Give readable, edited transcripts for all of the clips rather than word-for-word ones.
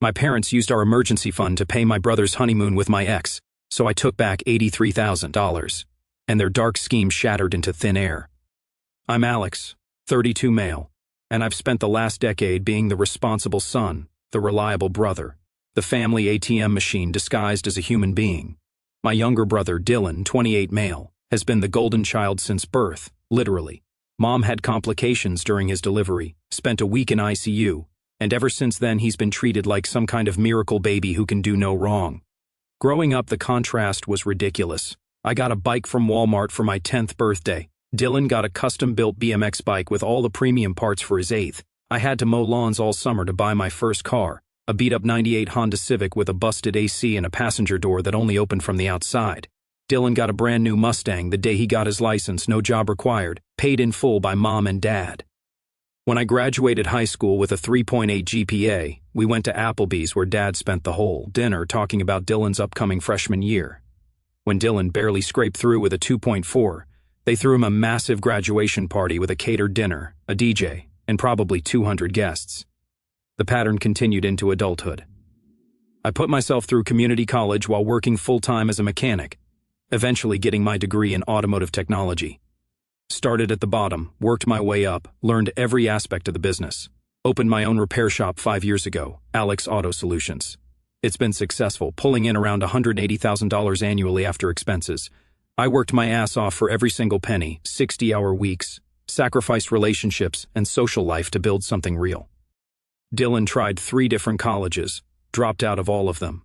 My parents used our emergency fund to pay my brother's honeymoon with my ex, so I took back $83,000, and their dark scheme shattered into thin air. I'm Alex, 32 male, and I've spent the last decade being the responsible son, the reliable brother, the family ATM machine disguised as a human being. My younger brother, Dylan, 28 male, has been the golden child since birth, literally. Mom had complications during his delivery, spent a week in ICU, and ever since then he's been treated like some kind of miracle baby who can do no wrong. Growing up, the contrast was ridiculous. I got a bike from Walmart for my 10th birthday. Dylan got a custom-built BMX bike with all the premium parts for his 8th. I had to mow lawns all summer to buy my first car, a beat-up '98 Honda Civic with a busted AC and a passenger door that only opened from the outside. Dylan got a brand new Mustang the day he got his license, no job required, paid in full by mom and dad. When I graduated high school with a 3.8 GPA, we went to Applebee's where dad spent the whole dinner talking about Dylan's upcoming freshman year. When Dylan barely scraped through with a 2.4, they threw him a massive graduation party with a catered dinner, a DJ, and probably 200 guests. The pattern continued into adulthood. I put myself through community college while working full-time as a mechanic, eventually getting my degree in automotive technology. Started at the bottom, worked my way up, learned every aspect of the business. Opened my own repair shop 5 years ago, Alex Auto Solutions. It's been successful, pulling in around $180,000 annually after expenses. I worked my ass off for every single penny, 60-hour weeks, sacrificed relationships and social life to build something real. Dylan tried 3 different colleges, dropped out of all of them.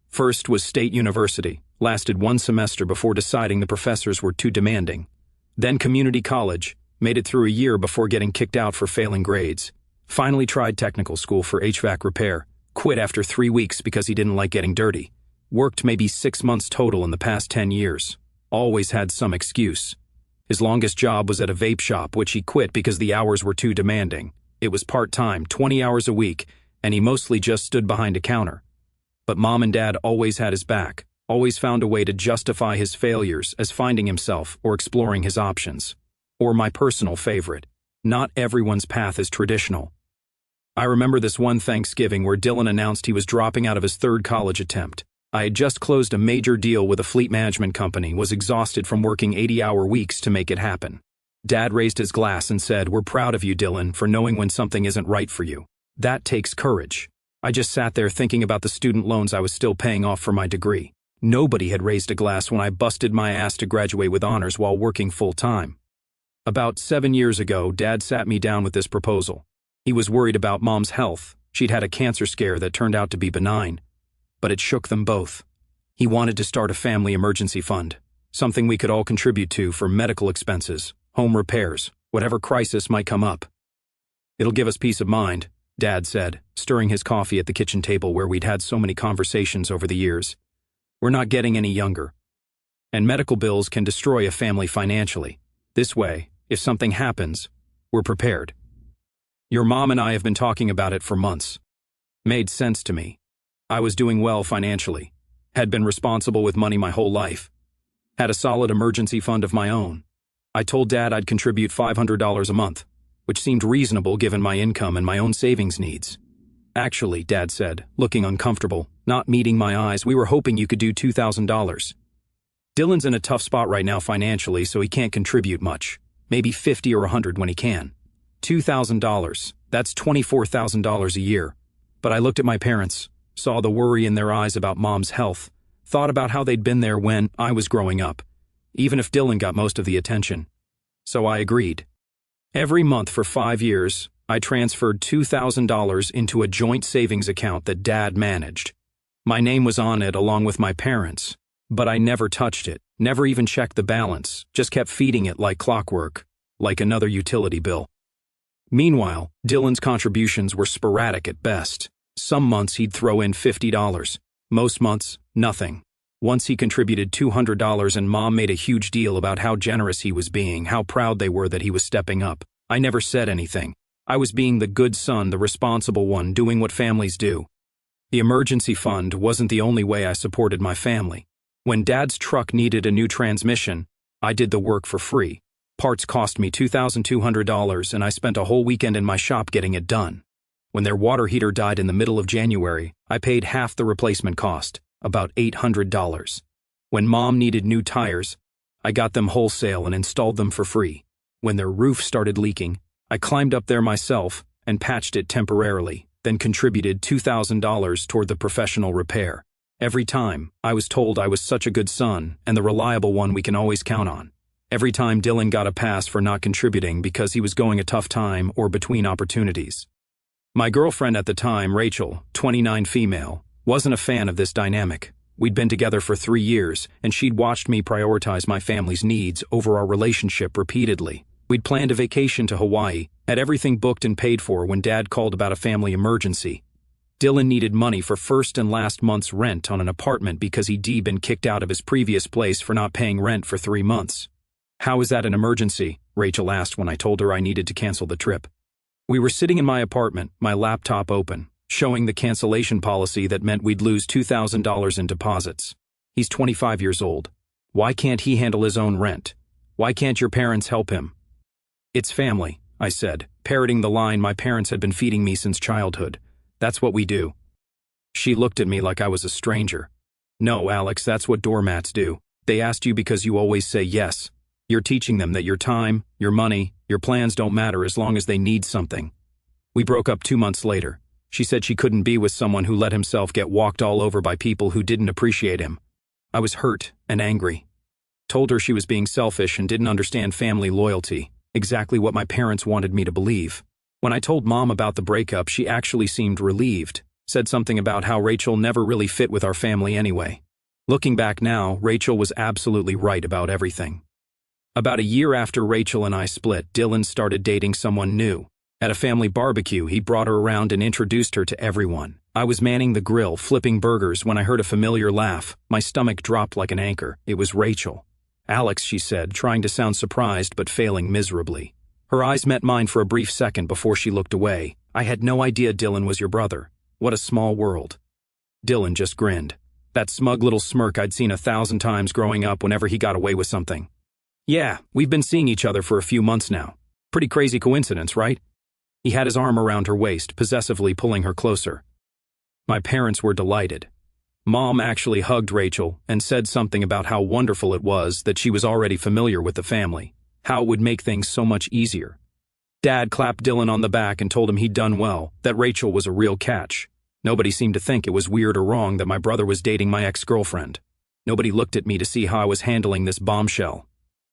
First was State University, lasted 1 semester before deciding the professors were too demanding. Then community college, made it through a year before getting kicked out for failing grades. Finally tried technical school for HVAC repair, quit after 3 weeks because he didn't like getting dirty. Worked maybe 6 months total in the past 10 years. Always had some excuse. His longest job was at a vape shop, which he quit because the hours were too demanding. It was part-time, 20 hours a week, and he mostly just stood behind a counter. But mom and dad always had his back, always found a way to justify his failures as finding himself or exploring his options. Or my personal favorite, not everyone's path is traditional. I remember this one Thanksgiving where Dylan announced he was dropping out of his 3rd college attempt. I had just closed a major deal with a fleet management company, was exhausted from working 80-hour weeks to make it happen. Dad raised his glass and said, "We're proud of you, Dylan, for knowing when something isn't right for you. That takes courage." I just sat there thinking about the student loans I was still paying off for my degree. Nobody had raised a glass when I busted my ass to graduate with honors while working full-time. About 7 years ago, Dad sat me down with this proposal. He was worried about Mom's health. She'd had a cancer scare that turned out to be benign, but it shook them both. He wanted to start a family emergency fund, something we could all contribute to for medical expenses, home repairs, whatever crisis might come up. "It'll give us peace of mind," Dad said, stirring his coffee at the kitchen table where we'd had so many conversations over the years. "We're not getting any younger. And medical bills can destroy a family financially. This way, if something happens, we're prepared. Your mom and I have been talking about it for months." Made sense to me. I was doing well financially, had been responsible with money my whole life, had a solid emergency fund of my own. I told Dad I'd contribute $500 a month, which seemed reasonable given my income and my own savings needs. "Actually," Dad said, looking uncomfortable, not meeting my eyes, "we were hoping you could do $2,000. Dylan's in a tough spot right now financially, so he can't contribute much. Maybe 50 or 100 when he can. $2,000, that's $24,000 a year." But I looked at my parents, saw the worry in their eyes about Mom's health, thought about how they'd been there when I was growing up, even if Dylan got most of the attention. So I agreed. Every month for 5 years, I transferred $2,000 into a joint savings account that Dad managed. My name was on it along with my parents, but I never touched it, never even checked the balance, just kept feeding it like clockwork, like another utility bill. Meanwhile, Dylan's contributions were sporadic at best. Some months he'd throw in $50, most months, nothing. Once he contributed $200 and Mom made a huge deal about how generous he was being, how proud they were that he was stepping up. I never said anything. I was being the good son, the responsible one, doing what families do. The emergency fund wasn't the only way I supported my family. When Dad's truck needed a new transmission, I did the work for free. Parts cost me $2,200 and I spent a whole weekend in my shop getting it done. When their water heater died in the middle of January, I paid half the replacement cost, about $800. When Mom needed new tires, I got them wholesale and installed them for free. When their roof started leaking, I climbed up there myself and patched it temporarily, then contributed $2,000 toward the professional repair. Every time, I was told I was such a good son and the reliable one we can always count on. Every time Dylan got a pass for not contributing because he was going a tough time or between opportunities. My girlfriend at the time, Rachel, 29 female, wasn't a fan of this dynamic. We'd been together for 3 years, and she'd watched me prioritize my family's needs over our relationship repeatedly. We'd planned a vacation to Hawaii, had everything booked and paid for when Dad called about a family emergency. Dylan needed money for first and last month's rent on an apartment because he'd been kicked out of his previous place for not paying rent for 3 months. "How is that an emergency?" Rachel asked when I told her I needed to cancel the trip. We were sitting in my apartment, my laptop open, showing the cancellation policy that meant we'd lose $2,000 in deposits. "He's 25 years old. Why can't he handle his own rent? Why can't your parents help him?" "It's family," I said, parroting the line my parents had been feeding me since childhood. "That's what we do." She looked at me like I was a stranger. "No, Alex, that's what doormats do. They asked you because you always say yes. You're teaching them that your time, your money, your plans don't matter as long as they need something." We broke up 2 months later. She said she couldn't be with someone who let himself get walked all over by people who didn't appreciate him. I was hurt and angry. Told her she was being selfish and didn't understand family loyalty, exactly what my parents wanted me to believe. When I told Mom about the breakup, she actually seemed relieved, said something about how Rachel never really fit with our family anyway. Looking back now, Rachel was absolutely right about everything. About a year after Rachel and I split, Dylan started dating someone new. At a family barbecue, he brought her around and introduced her to everyone. I was manning the grill, flipping burgers, when I heard a familiar laugh. My stomach dropped like an anchor. It was Rachel. "Alex," she said, trying to sound surprised but failing miserably. Her eyes met mine for a brief second before she looked away. "I had no idea Dylan was your brother. What a small world." Dylan just grinned. That smug little smirk I'd seen 1,000 times growing up whenever he got away with something. "Yeah, we've been seeing each other for a few months now. Pretty crazy coincidence, right?" He had his arm around her waist, possessively pulling her closer. My parents were delighted. Mom actually hugged Rachel and said something about how wonderful it was that she was already familiar with the family, how it would make things so much easier. Dad clapped Dylan on the back and told him he'd done well, that Rachel was a real catch. Nobody seemed to think it was weird or wrong that my brother was dating my ex-girlfriend. Nobody looked at me to see how I was handling this bombshell.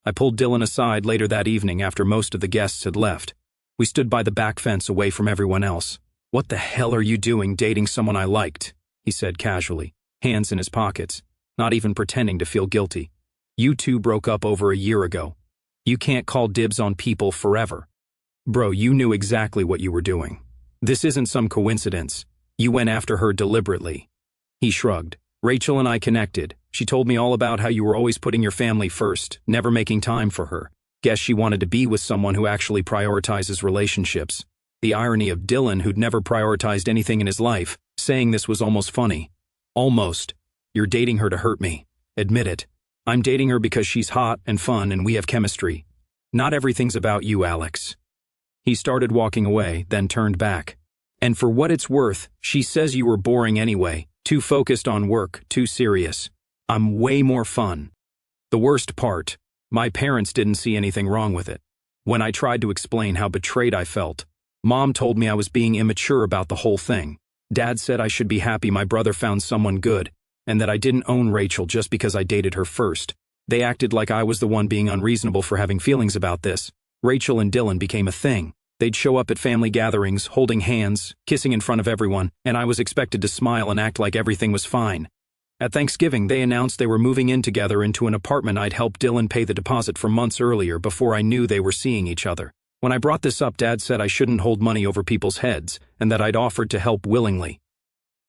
I pulled Dylan aside later that evening after most of the guests had left. We stood by the back fence away from everyone else. "What the hell are you doing dating someone I liked?" he said casually, hands in his pockets, not even pretending to feel guilty. "You two broke up over a year ago. You can't call dibs on people forever. Bro, you knew exactly what you were doing. This isn't some coincidence. You went after her deliberately." He shrugged. "Rachel and I connected. She told me all about how you were always putting your family first, never making time for her. Guess she wanted to be with someone who actually prioritizes relationships." The irony of Dylan, who'd never prioritized anything in his life, saying this was almost funny. "Almost. You're dating her to hurt me. Admit it. I'm dating her because she's hot and fun and we have chemistry. Not everything's about you, Alex." He started walking away, then turned back. "And for what it's worth, she says you were boring anyway, too focused on work, too serious. I'm way more fun." The worst part, my parents didn't see anything wrong with it. When I tried to explain how betrayed I felt, Mom told me I was being immature about the whole thing. Dad said I should be happy my brother found someone good, and that I didn't own Rachel just because I dated her first. They acted like I was the one being unreasonable for having feelings about this. Rachel and Dylan became a thing. They'd show up at family gatherings, holding hands, kissing in front of everyone, and I was expected to smile and act like everything was fine. At Thanksgiving, they announced they were moving in together into an apartment I'd helped Dylan pay the deposit for months earlier before I knew they were seeing each other. When I brought this up, Dad said I shouldn't hold money over people's heads, and that I'd offered to help willingly.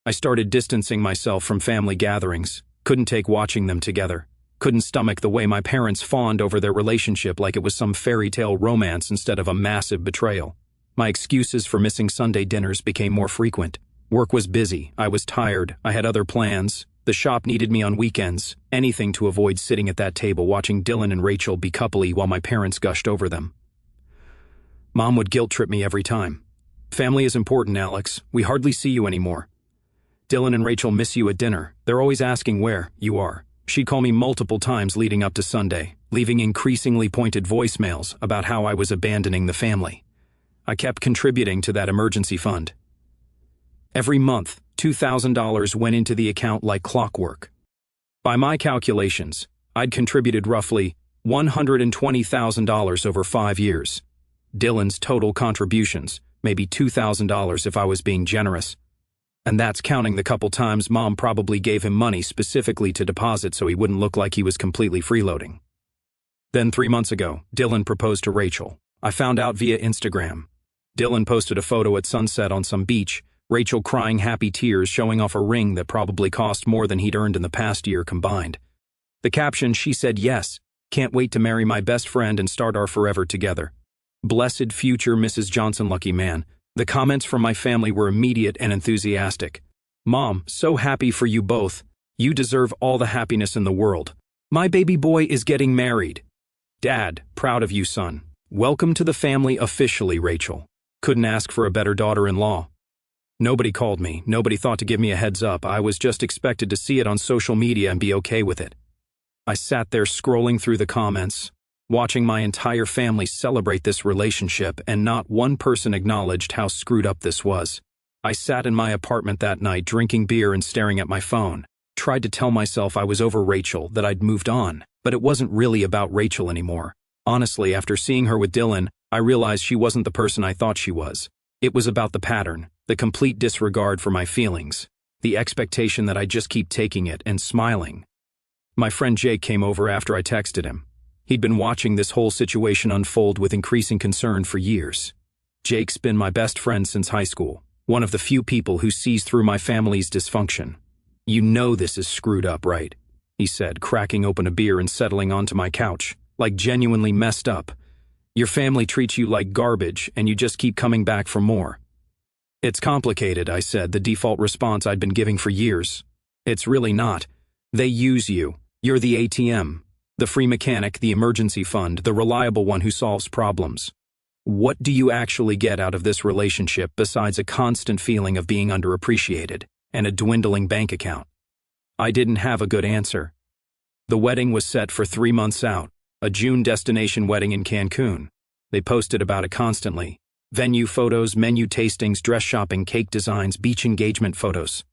I started distancing myself from family gatherings, couldn't take watching them together, couldn't stomach the way my parents fawned over their relationship like it was some fairy tale romance instead of a massive betrayal. My excuses for missing Sunday dinners became more frequent. Work was busy, I was tired, I had other plans, the shop needed me on weekends, anything to avoid sitting at that table watching Dylan and Rachel be coupley while my parents gushed over them. Mom would guilt trip me every time. Family is important, Alex. We hardly see you anymore. Dylan and Rachel miss you at dinner. They're always asking where you are. She'd call me multiple times leading up to Sunday, leaving increasingly pointed voicemails about how I was abandoning the family. I kept contributing to that emergency fund. Every month, $2,000 went into the account like clockwork. By my calculations, I'd contributed roughly $120,000 over 5 years. Dylan's total contributions, maybe $2,000 if I was being generous. And that's counting the couple times Mom probably gave him money specifically to deposit so he wouldn't look like he was completely freeloading. Then 3 months ago, Dylan proposed to Rachel. I found out via Instagram. Dylan posted a photo at sunset on some beach, Rachel crying happy tears showing off a ring that probably cost more than he'd earned in the past year combined. The caption, she said, "Yes, can't wait to marry my best friend and start our forever together. Blessed future Mrs. Johnson, lucky man." The comments from my family were immediate and enthusiastic. "Mom, so happy for you both. You deserve all the happiness in the world. My baby boy is getting married. Dad, proud of you, son. Welcome to the family officially, Rachel. Couldn't ask for a better daughter-in-law." Nobody called me. Nobody thought to give me a heads up. I was just expected to see it on social media and be okay with it. I sat there scrolling through the comments, watching my entire family celebrate this relationship, and not one person acknowledged how screwed up this was. I sat in my apartment that night drinking beer and staring at my phone, tried to tell myself I was over Rachel, that I'd moved on, but it wasn't really about Rachel anymore. Honestly, after seeing her with Dylan, I realized she wasn't the person I thought she was. It was about the pattern, the complete disregard for my feelings, the expectation that I'd just keep taking it and smiling. My friend Jake came over after I texted him. He'd been watching this whole situation unfold with increasing concern for years. Jake's been my best friend since high school, one of the few people who sees through my family's dysfunction. "You know this is screwed up, right?" he said, cracking open a beer and settling onto my couch, like genuinely messed up. "Your family treats you like garbage, and you just keep coming back for more." "It's complicated," I said, the default response I'd been giving for years. "It's really not. They use you. You're the ATM. The free mechanic, the emergency fund, the reliable one who solves problems. What do you actually get out of this relationship besides a constant feeling of being underappreciated and a dwindling bank account?" I didn't have a good answer. The wedding was set for 3 months out, a June destination wedding in Cancun. They posted about it constantly. Venue photos, menu tastings, dress shopping, cake designs, beach engagement photos.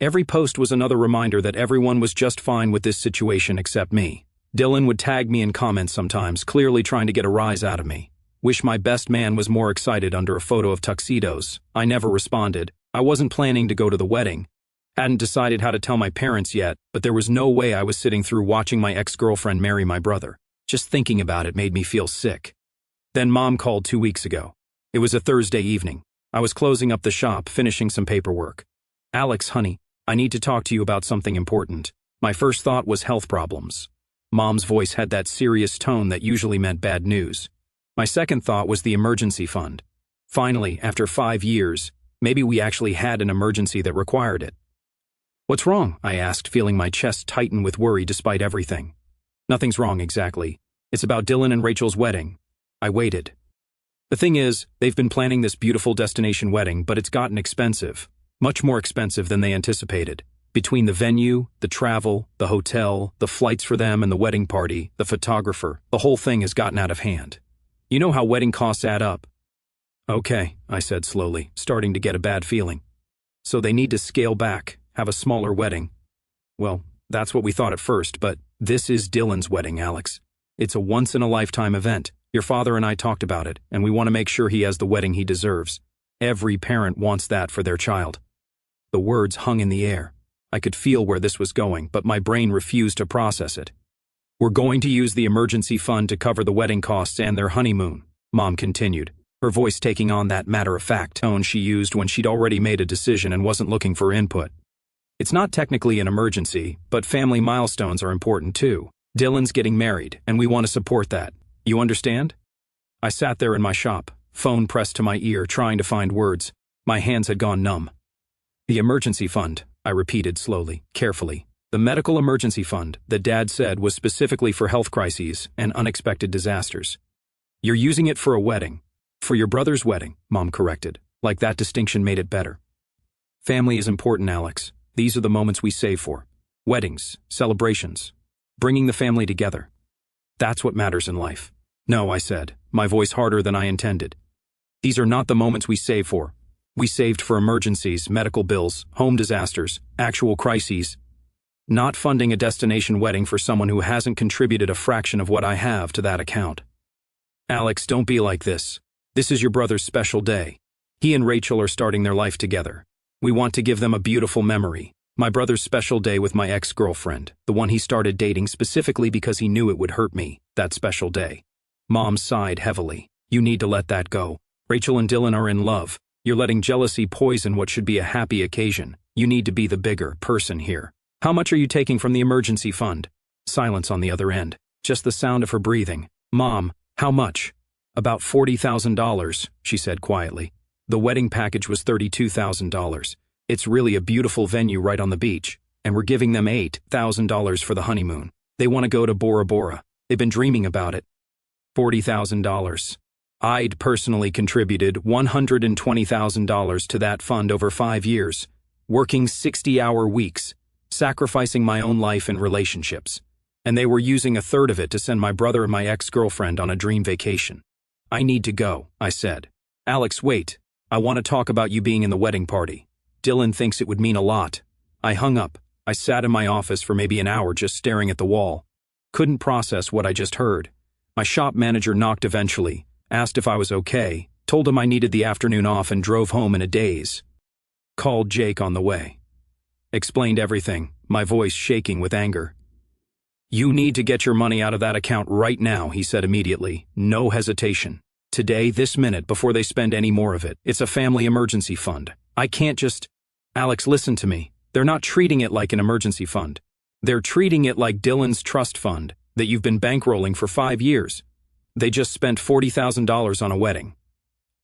Every post was another reminder that everyone was just fine with this situation except me. Dylan would tag me in comments sometimes, clearly trying to get a rise out of me. "Wish my best man was more excited" under a photo of tuxedos. I never responded. I wasn't planning to go to the wedding. Hadn't decided how to tell my parents yet, but there was no way I was sitting through watching my ex-girlfriend marry my brother. Just thinking about it made me feel sick. Then Mom called 2 weeks ago. It was a Thursday evening. I was closing up the shop, finishing some paperwork. "Alex, honey, I need to talk to you about something important." My first thought was health problems. Mom's voice had that serious tone that usually meant bad news. My second thought was the emergency fund. Finally, after 5 years, maybe we actually had an emergency that required it. "What's wrong?" I asked, feeling my chest tighten with worry despite everything. "Nothing's wrong exactly. It's about Dylan and Rachel's wedding." I waited. "The thing is, they've been planning this beautiful destination wedding, but it's gotten expensive. Much more expensive than they anticipated. Between the venue, the travel, the hotel, the flights for them and the wedding party, the photographer, the whole thing has gotten out of hand. You know how wedding costs add up." "Okay," I said slowly, starting to get a bad feeling. "So they need to scale back, have a smaller wedding." "Well, that's what we thought at first, but this is Dylan's wedding, Alex. It's a once-in-a-lifetime event. Your father and I talked about it, and we want to make sure he has the wedding he deserves. Every parent wants that for their child." The words hung in the air. I could feel where this was going, but my brain refused to process it. "We're going to use the emergency fund to cover the wedding costs and their honeymoon," Mom continued, her voice taking on that matter-of-fact tone she used when she'd already made a decision and wasn't looking for input. "It's not technically an emergency, but family milestones are important too. Dylan's getting married, and we want to support that. You understand?" I sat there in my shop, phone pressed to my ear, trying to find words. My hands had gone numb. "The emergency fund," I repeated slowly, carefully. "The medical emergency fund that Dad said was specifically for health crises and unexpected disasters. You're using it for a wedding." "For your brother's wedding," Mom corrected, Like that distinction made it better. Family is important, Alex. These are the moments we save for. Weddings, celebrations, bringing the family together. That's what matters in life. No, I said, my voice harder than I intended. These are not the moments we save for. We saved for emergencies, medical bills, home disasters, actual crises. Not funding a destination wedding for someone who hasn't contributed a fraction of what I have to that account. Alex, don't be like this. This is your brother's special day. He and Rachel are starting their life together. We want to give them a beautiful memory. My brother's special day with my ex-girlfriend, the one he started dating specifically because he knew it would hurt me, that special day. Mom sighed heavily. You need to let that go. Rachel and Dylan are in love. You're letting jealousy poison what should be a happy occasion. You need to be the bigger person here. How much are you taking from the emergency fund? Silence on the other end. Just the sound of her breathing. Mom, how much? About $40,000, she said quietly. The wedding package was $32,000. It's really a beautiful venue right on the beach, and we're giving them $8,000 for the honeymoon. They want to go to Bora Bora. They've been dreaming about it. $40,000. I'd personally contributed $120,000 to that fund over 5 years, working 60-hour weeks, sacrificing my own life and relationships. And they were using a third of it to send my brother and my ex-girlfriend on a dream vacation. I need to go, I said. Alex, wait. I want to talk about you being in the wedding party. Dylan thinks it would mean a lot. I hung up. I sat in my office for maybe an hour just staring at the wall. Couldn't process what I just heard. My shop manager knocked eventually, asked if I was okay, told him I needed the afternoon off and drove home in a daze. Called Jake on the way. Explained everything, my voice shaking with anger. You need to get your money out of that account right now, he said immediately, no hesitation. Today, this minute, before they spend any more of it. It's a family emergency fund. I can't just… Alex, listen to me. They're not treating it like an emergency fund. They're treating it like Dylan's trust fund that you've been bankrolling for 5 years. They just spent $40,000 on a wedding.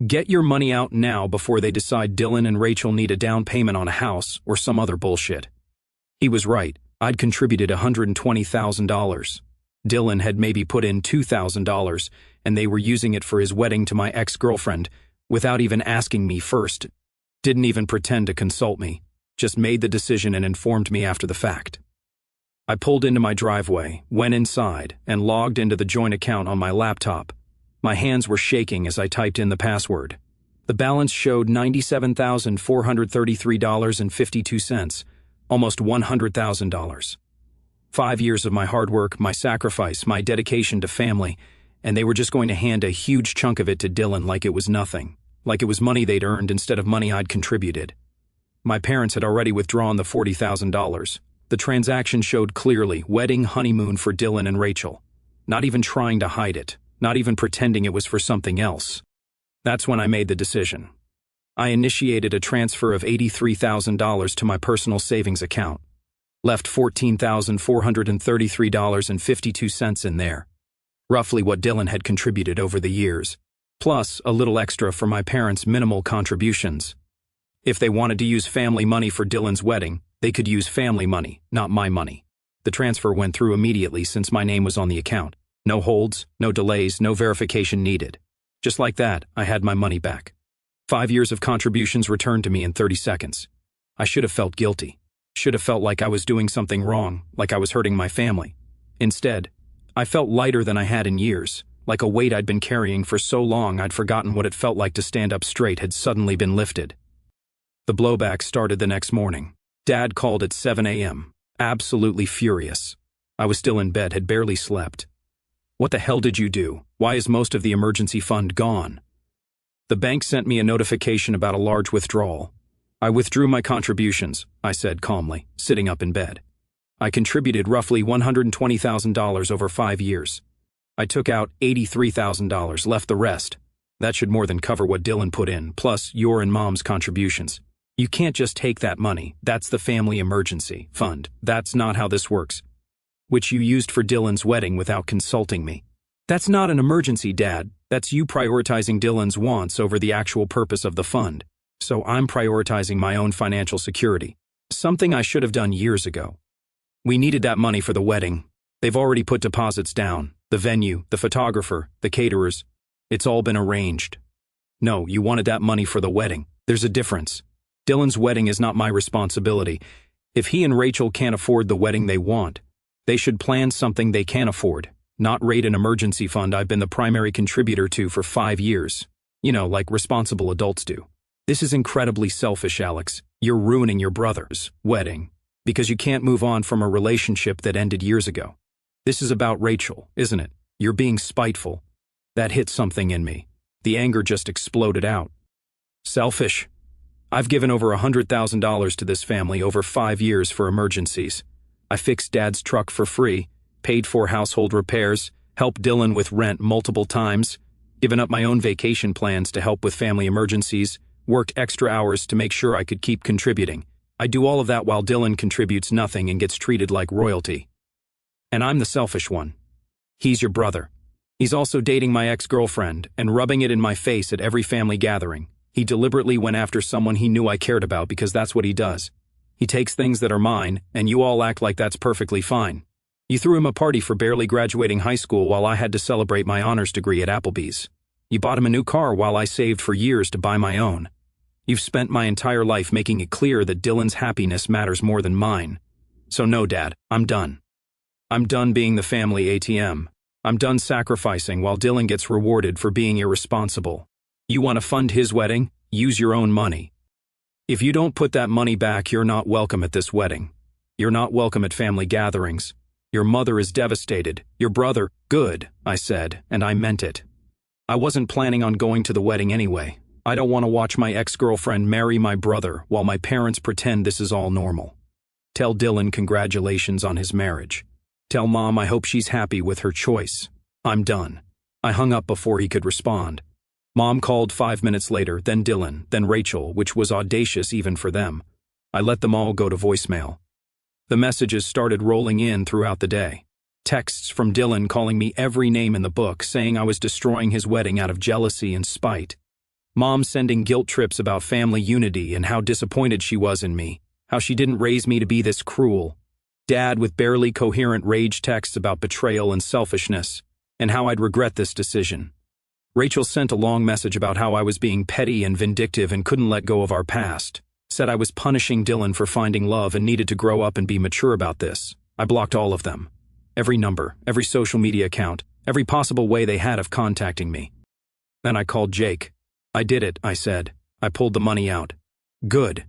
Get your money out now before they decide Dylan and Rachel need a down payment on a house or some other bullshit. He was right. I'd contributed $120,000. Dylan had maybe put in $2,000, and they were using it for his wedding to my ex-girlfriend without even asking me first. Didn't even pretend to consult me. Just made the decision and informed me after the fact. I pulled into my driveway, went inside, and logged into the joint account on my laptop. My hands were shaking as I typed in the password. The balance showed $97,433.52, almost $100,000. 5 years of my hard work, my sacrifice, my dedication to family, and they were just going to hand a huge chunk of it to Dylan like it was nothing, like it was money they'd earned instead of money I'd contributed. My parents had already withdrawn the $40,000. The transaction showed clearly wedding honeymoon for Dylan and Rachel. Not even trying to hide it, not even pretending it was for something else. That's when I made the decision. I initiated a transfer of $83,000 to my personal savings account. Left $14,433.52 in there. Roughly what Dylan had contributed over the years, plus a little extra for my parents' minimal contributions. If they wanted to use family money for Dylan's wedding, they could use family money, not my money. The transfer went through immediately since my name was on the account. No holds, no delays, no verification needed. Just like that, I had my money back. 5 years of contributions returned to me in 30 seconds. I should have felt guilty. Should have felt like I was doing something wrong, like I was hurting my family. Instead, I felt lighter than I had in years, like a weight I'd been carrying for so long I'd forgotten what it felt like to stand up straight had suddenly been lifted. The blowback started the next morning. Dad called at 7 a.m., absolutely furious. I was still in bed, had barely slept. What the hell did you do? Why is most of the emergency fund gone? The bank sent me a notification about a large withdrawal. I withdrew my contributions, I said calmly, sitting up in bed. I contributed roughly $120,000 over 5 years. I took out $83,000, left the rest. That should more than cover what Dylan put in, plus your and Mom's contributions. You can't just take that money. That's the family emergency fund. That's not how this works. Which you used for Dylan's wedding without consulting me. That's not an emergency, Dad. That's you prioritizing Dylan's wants over the actual purpose of the fund. So I'm prioritizing my own financial security. Something I should have done years ago. We needed that money for the wedding. They've already put deposits down. The venue, the photographer, the caterers. It's all been arranged. No, you wanted that money for the wedding. There's a difference. Dylan's wedding is not my responsibility. If he and Rachel can't afford the wedding they want, they should plan something they can afford, not raid an emergency fund I've been the primary contributor to for 5 years. You know, like responsible adults do. This is incredibly selfish, Alex. You're ruining your brother's wedding because you can't move on from a relationship that ended years ago. This is about Rachel, isn't it? You're being spiteful. That hit something in me. The anger just exploded out. Selfish. I've given over $100,000 to this family over 5 years for emergencies. I fixed Dad's truck for free, paid for household repairs, helped Dylan with rent multiple times, given up my own vacation plans to help with family emergencies, worked extra hours to make sure I could keep contributing. I do all of that while Dylan contributes nothing and gets treated like royalty. And I'm the selfish one. He's your brother. He's also dating my ex-girlfriend and rubbing it in my face at every family gathering. He deliberately went after someone he knew I cared about because that's what he does. He takes things that are mine, and you all act like that's perfectly fine. You threw him a party for barely graduating high school while I had to celebrate my honors degree at Applebee's. You bought him a new car while I saved for years to buy my own. You've spent my entire life making it clear that Dylan's happiness matters more than mine. So no, Dad, I'm done. I'm done being the family ATM. I'm done sacrificing while Dylan gets rewarded for being irresponsible. You want to fund his wedding? Use your own money. If you don't put that money back, you're not welcome at this wedding. You're not welcome at family gatherings. Your mother is devastated. Your brother, good, I said, and I meant it. I wasn't planning on going to the wedding anyway. I don't want to watch my ex-girlfriend marry my brother while my parents pretend this is all normal. Tell Dylan congratulations on his marriage. Tell Mom I hope she's happy with her choice. I'm done. I hung up before he could respond. Mom called 5 minutes later, then Dylan, then Rachel, which was audacious even for them. I let them all go to voicemail. The messages started rolling in throughout the day. Texts from Dylan calling me every name in the book, saying I was destroying his wedding out of jealousy and spite. Mom sending guilt trips about family unity and how disappointed she was in me, how she didn't raise me to be this cruel. Dad with barely coherent rage texts about betrayal and selfishness, and how I'd regret this decision. Rachel sent a long message about how I was being petty and vindictive and couldn't let go of our past. Said I was punishing Dylan for finding love and needed to grow up and be mature about this. I blocked all of them. Every number, every social media account, every possible way they had of contacting me. Then I called Jake. I did it, I said. I pulled the money out. Good.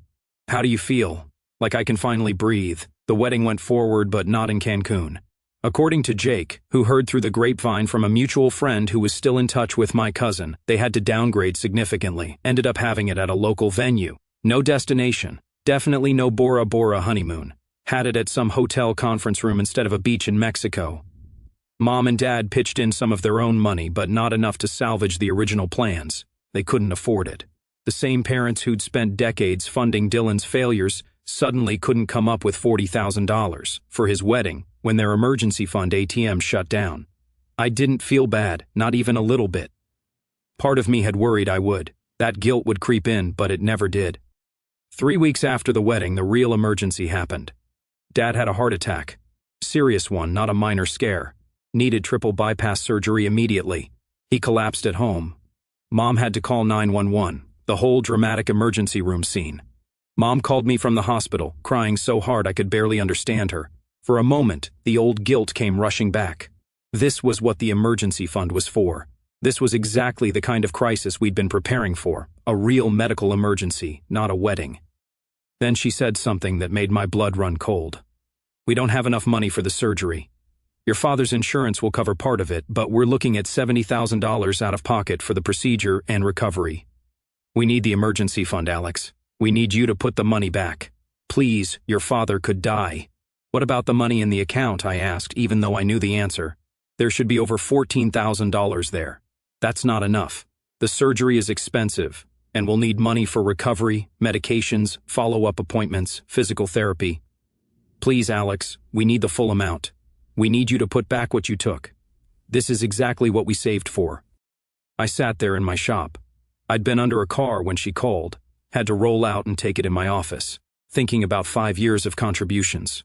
How do you feel? Like I can finally breathe. The wedding went forward, but not in Cancun. According to Jake, who heard through the grapevine from a mutual friend who was still in touch with my cousin, they had to downgrade significantly, ended up having it at a local venue. No destination. Definitely no Bora Bora honeymoon. Had it at some hotel conference room instead of a beach in Mexico. Mom and Dad pitched in some of their own money, but not enough to salvage the original plans. They couldn't afford it. The same parents who'd spent decades funding Dylan's failures suddenly couldn't come up with $40,000 for his wedding when their emergency fund ATM shut down. I didn't feel bad, not even a little bit. Part of me had worried I would. That guilt would creep in, but it never did. 3 weeks after the wedding, the real emergency happened. Dad had a heart attack. Serious one, not a minor scare. Needed triple bypass surgery immediately. He collapsed at home. Mom had to call 911, the whole dramatic emergency room scene. Mom called me from the hospital, crying so hard I could barely understand her. For a moment, the old guilt came rushing back. This was what the emergency fund was for. This was exactly the kind of crisis we'd been preparing for, a real medical emergency, not a wedding. Then she said something that made my blood run cold. We don't have enough money for the surgery. Your father's insurance will cover part of it, but we're looking at $70,000 out of pocket for the procedure and recovery. We need the emergency fund, Alex. We need you to put the money back. Please, your father could die. What about the money in the account, I asked, even though I knew the answer. There should be over $14,000 there. That's not enough. The surgery is expensive, and we'll need money for recovery, medications, follow-up appointments, physical therapy. Please, Alex, we need the full amount. We need you to put back what you took. This is exactly what we saved for. I sat there in my shop. I'd been under a car when she called, had to roll out and take it in my office, thinking about 5 years of contributions.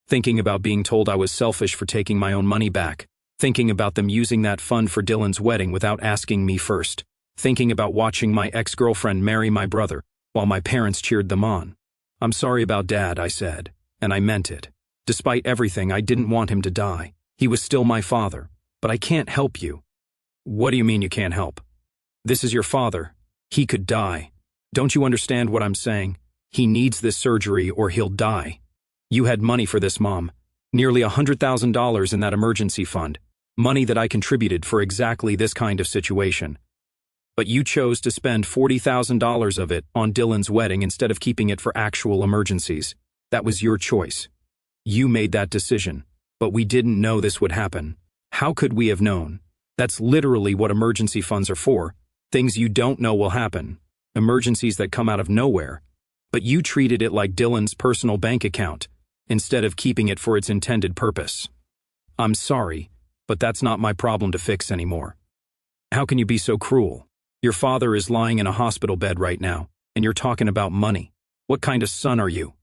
Thinking about being told I was selfish for taking my own money back. Thinking about them using that fund for Dylan's wedding without asking me first. thinking about watching my ex-girlfriend marry my brother, while my parents cheered them on. "I'm sorry about Dad," I said, and I meant it. Despite everything, I didn't want him to die. He was still my father, but I can't help you. "What do you mean you can't help? This is your father. He could die. Don't you understand what I'm saying? He needs this surgery or he'll die. You had money for this, Mom. Nearly $100,000 in that emergency fund. Money that I contributed for exactly this kind of situation. But you chose to spend $40,000 of it on Dylan's wedding instead of keeping it for actual emergencies. That was your choice. You made that decision, but we didn't know this would happen. How could we have known? That's literally what emergency funds are for. Things you don't know will happen. Emergencies that come out of nowhere. But you treated it like Dylan's personal bank account, instead of keeping it for its intended purpose. I'm sorry, but that's not my problem to fix anymore. How can you be so cruel? Your father is lying in a hospital bed right now, and you're talking about money. What kind of son are you?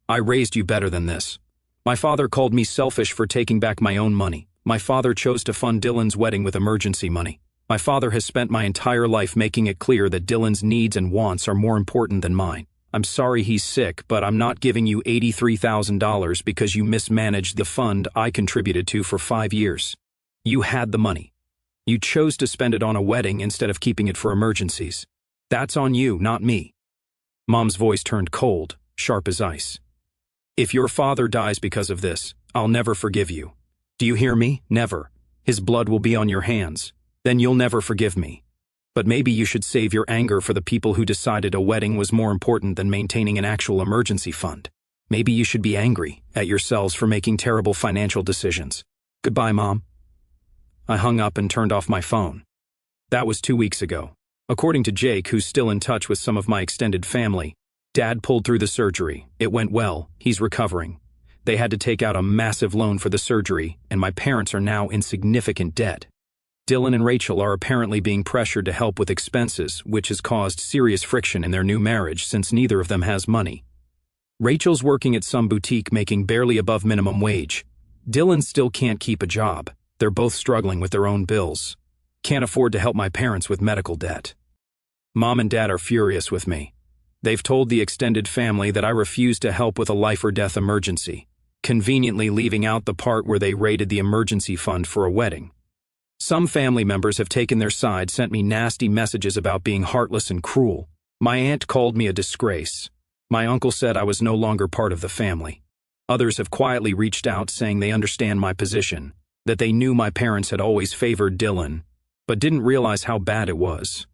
I raised you better than this. My father called me selfish for taking back my own money. My father chose to fund Dylan's wedding with emergency money. My father has spent my entire life making it clear that Dylan's needs and wants are more important than mine. I'm sorry he's sick, but I'm not giving you $83,000 because you mismanaged the fund I contributed to for 5 years. You had the money. You chose to spend it on a wedding instead of keeping it for emergencies. That's on you, not me. Mom's voice turned cold, sharp as ice. If your father dies because of this, I'll never forgive you. Do you hear me? Never. His blood will be on your hands. Then you'll never forgive me. But maybe you should save your anger for the people who decided a wedding was more important than maintaining an actual emergency fund. Maybe you should be angry at yourselves for making terrible financial decisions. Goodbye, Mom. I hung up and turned off my phone. That was 2 weeks ago. According to Jake, who's still in touch with some of my extended family, Dad pulled through the surgery. It went well. He's recovering. They had to take out a massive loan for the surgery, and my parents are now in significant debt. Dylan and Rachel are apparently being pressured to help with expenses, which has caused serious friction in their new marriage since neither of them has money. Rachel's working at some boutique making barely above minimum wage. Dylan still can't keep a job. They're both struggling with their own bills. Can't afford to help my parents with medical debt. Mom and Dad are furious with me. They've told the extended family that I refuse to help with a life or death emergency, conveniently leaving out the part where they raided the emergency fund for a wedding. Some family members have taken their side, sent me nasty messages about being heartless and cruel. My aunt called me a disgrace. My uncle said I was no longer part of the family. Others have quietly reached out saying they understand my position, that they knew my parents had always favored Dylan, but didn't realize how bad it was.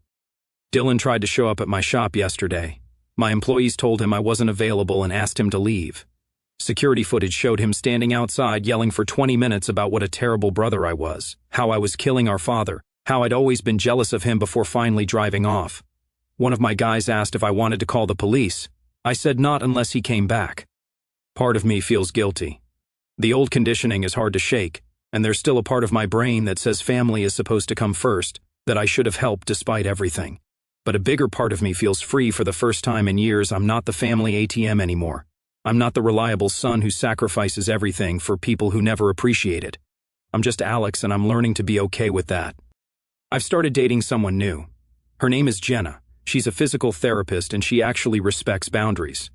Dylan tried to show up at my shop yesterday. My employees told him I wasn't available and asked him to leave. Security footage showed him standing outside yelling for 20 minutes about what a terrible brother I was, how I was killing our father, how I'd always been jealous of him before finally driving off. One of my guys asked if I wanted to call the police. I said not unless he came back. Part of me feels guilty. The old conditioning is hard to shake, and there's still a part of my brain that says family is supposed to come first, that I should have helped despite everything. But a bigger part of me feels free. For the first time in years. I'm not the family ATM anymore. I'm not the reliable son who sacrifices everything for people who never appreciate it. I'm just Alex, and I'm learning to be okay with that. I've started dating someone new. Her name is Jenna. She's a physical therapist, and she actually respects boundaries.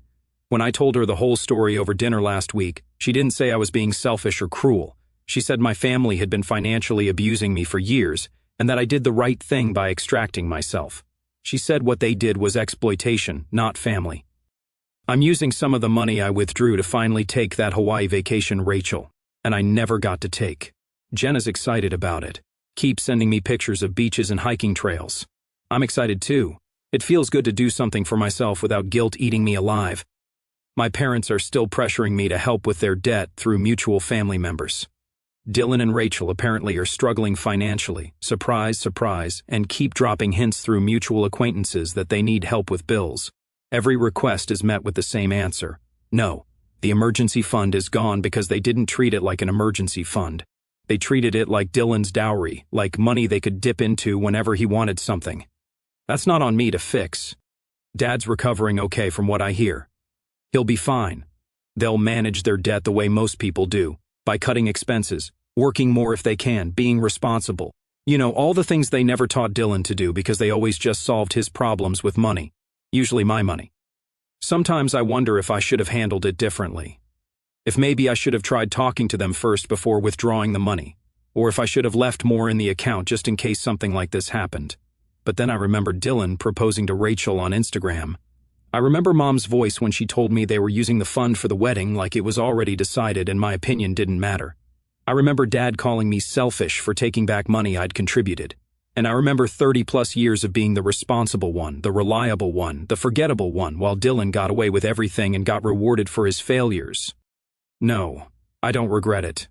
When I told her the whole story over dinner last week, she didn't say I was being selfish or cruel. She said my family had been financially abusing me for years, and that I did the right thing by extracting myself. She said what they did was exploitation, not family. I'm using some of the money I withdrew to finally take that Hawaii vacation Rachel, and I never got to take. Jenna's excited about it. Keeps sending me pictures of beaches and hiking trails. I'm excited too. It feels good to do something for myself without guilt eating me alive. My parents are still pressuring me to help with their debt through mutual family members. Dylan and Rachel apparently are struggling financially, surprise, surprise, and keep dropping hints through mutual acquaintances that they need help with bills. Every request is met with the same answer. No, the emergency fund is gone because they didn't treat it like an emergency fund. They treated it like Dylan's dowry, like money they could dip into whenever he wanted something. That's not on me to fix. Dad's recovering okay from what I hear. He'll be fine. They'll manage their debt the way most people do, by cutting expenses, working more if they can, being responsible. You know, all the things they never taught Dylan to do because they always just solved his problems with money. Usually my money. Sometimes I wonder if I should have handled it differently. If maybe I should have tried talking to them first before withdrawing the money. Or if I should have left more in the account just in case something like this happened. But then I remembered Dylan proposing to Rachel on Instagram. I remember Mom's voice when she told me they were using the fund for the wedding like it was already decided and my opinion didn't matter. I remember Dad calling me selfish for taking back money I'd contributed. And I remember 30+ years of being the responsible one, the reliable one, the forgettable one, while Dylan got away with everything and got rewarded for his failures. No, I don't regret it.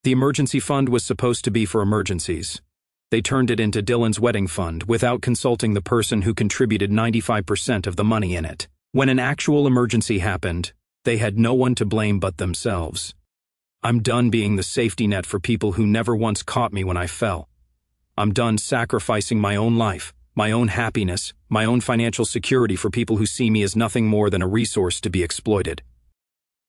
The emergency fund was supposed to be for emergencies. They turned it into Dylan's wedding fund without consulting the person who contributed 95% of the money in it. When an actual emergency happened, they had no one to blame but themselves. I'm done being the safety net for people who never once caught me when I fell. I'm done sacrificing my own life, my own happiness, my own financial security for people who see me as nothing more than a resource to be exploited.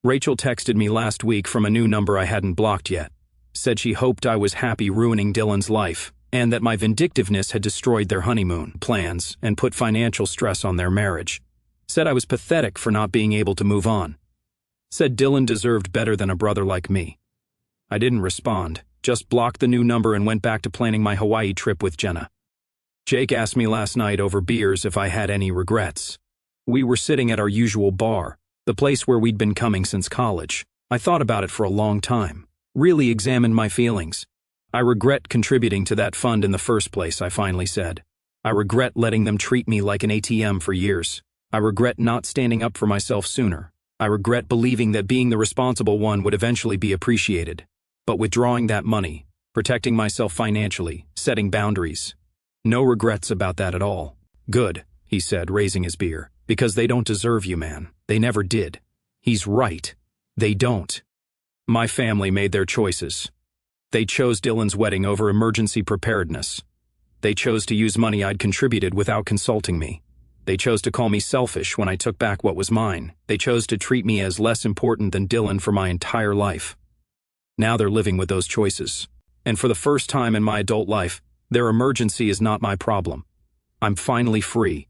Rachel texted me last week from a new number I hadn't blocked yet. Said she hoped I was happy ruining Dylan's life, and that my vindictiveness had destroyed their honeymoon plans and put financial stress on their marriage. Said I was pathetic for not being able to move on. Said Dylan deserved better than a brother like me. I didn't respond, just blocked the new number and went back to planning my Hawaii trip with Jenna. Jake asked me last night over beers if I had any regrets. We were sitting at our usual bar, the place where we'd been coming since college. I thought about it for a long time, really examined my feelings. I regret contributing to that fund in the first place, I finally said. I regret letting them treat me like an ATM for years. I regret not standing up for myself sooner. I regret believing that being the responsible one would eventually be appreciated. But withdrawing that money, protecting myself financially, setting boundaries. No regrets about that at all. Good, he said, raising his beer. Because they don't deserve you, man. They never did. He's right. They don't. My family made their choices. They chose Dylan's wedding over emergency preparedness. They chose to use money I'd contributed without consulting me. They chose to call me selfish when I took back what was mine. They chose to treat me as less important than Dylan for my entire life. Now they're living with those choices. And for the first time in my adult life, their emergency is not my problem. I'm finally free.